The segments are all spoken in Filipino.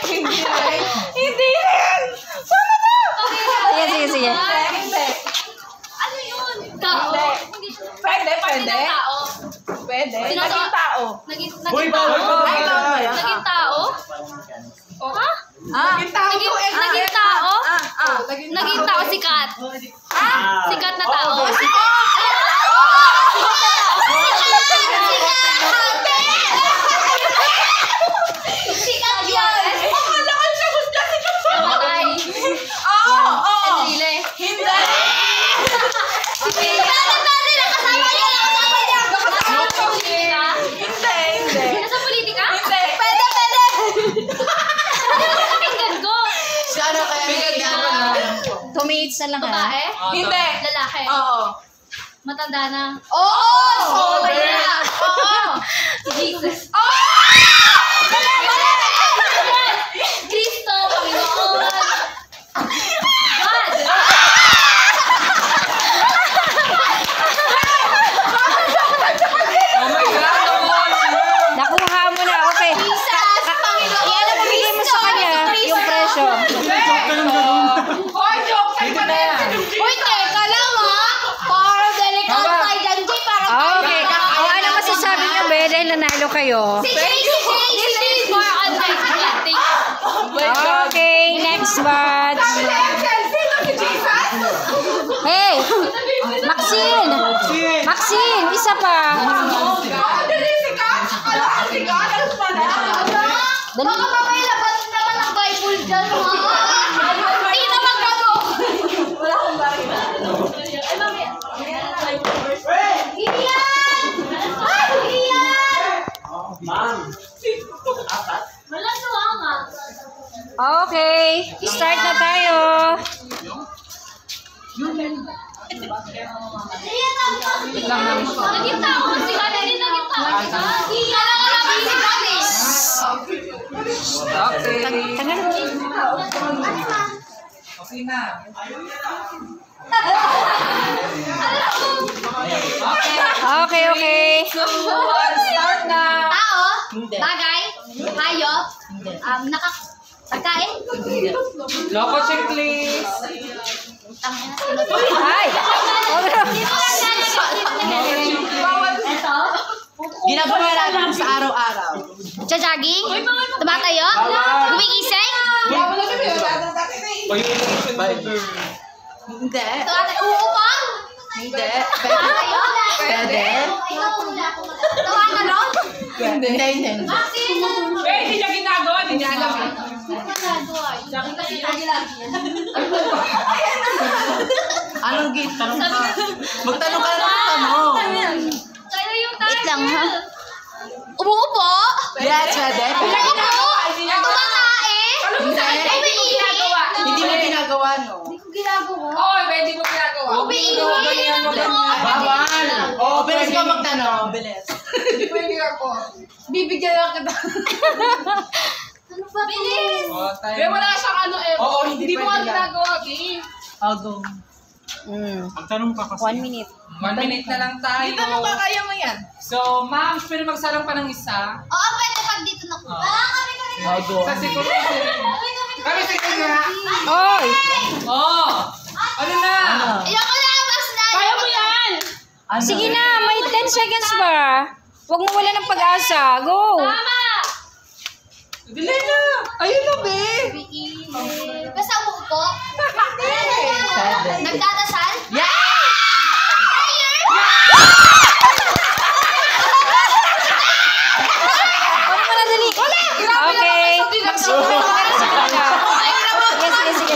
Hindi rin! Sama na! Sige. Hindi. Ano yun? Tao? Pwede. Pwede. Naging tao. Naging Uy, tao? bawal ka. Naging tao? Ha? Naging tao. Naging tao? Naging tao sikat. Sikat na tao. Sikat yan! Akala ko siya gusto sikat pa. Namatay. Oo. Enrile. Hindi. Nasa politika? Hindi. Nasa politika? Hindi. Pwede! Pakinggan ko. Sana kaya nagiging 2 minutes na lang ha. Babae? Hindi. Lalaki? Oo. Matanda na? Oo! Jesus. Kristo, Panginoon. God. Oh my God! Nakuha mo na. Okay. Iyan ang bigay mo sa kanya yung presyo. Hoy, joke time pa na yan. Uy, teka lang ha. Para delikado tayo dyan, Jay. Para Okay. O ano masasabi niyo, be? Dahil nanalo kayo. This is more on my thing. Okay. Next batch. Sino si Jesus? Hey! Maxine! Isa pa. Dali, sikat. Akala ko sikat. Alas pa na. Baka mamaya labat naman ang Bible dyan, ha? Hindi naman gano. Wala akong barila. Ay, mamaya. Iyan! Iyan! Wala suwanga. Okay. Start na tayo. Naging tao kasi ka rin naging tao. Iyan ang alam si Gamis. Tagal mo. Okay na. Okay. Start na. Tao? Bagay? Hayop? Pagkain? Loco checklist. Ay! Ito? Ginagawa natin sa araw-araw. Jogging? Tumatayo? Gumigising? Hindi. Uupang? Hindi. Tumatayo? Pwede. Tumatanong? Hindi. Hindi niya ginagawa. Hindi niya alam. Anong gate? Tanong ka. Magtanong ka na ng tanong. Kayo yung tayo. Wait lang, ha? Umuupo? Yes, pwede. Umuupo? Tumatae? Hindi. Hindi mo ginagawa, no? Oo, hindi mo ginagawa. Umiinom? Bawal. Oo, bilis ka magtanong. Bilis. Hindi pwede ako. Bibigyan lang kita. Ano ba? Bilis! Pero wala siyang ano eh. Oo, hindi mo nga pwede yan. ginagawa, Kim. I'll go. Ang tanong ka kasi. 1 minute. 1 minute na lang tayo. Dito na ba kaya mo yan? So, ma'am, pwede magsalang pa ng isa. Oo, pwede pag dito na ko. Kami. I'll go. Sa security. Kami security nga. Oy! Oh! Ano na? Ayoko na, mas na. Kaya mo yan! Ano? Sige na, may 10 seconds pa. Huwag mo wala ng pag-asa. Go! Tama! Dili na! Ayun na, be! Basta umuupo? Pwede. Nagdadasal? Yeah! Huwag mo na dali. Okay. Sige.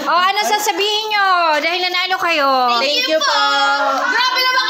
O, ano sasabihin nyo? Dahil nanalo kayo. Thank you po. Grabe naman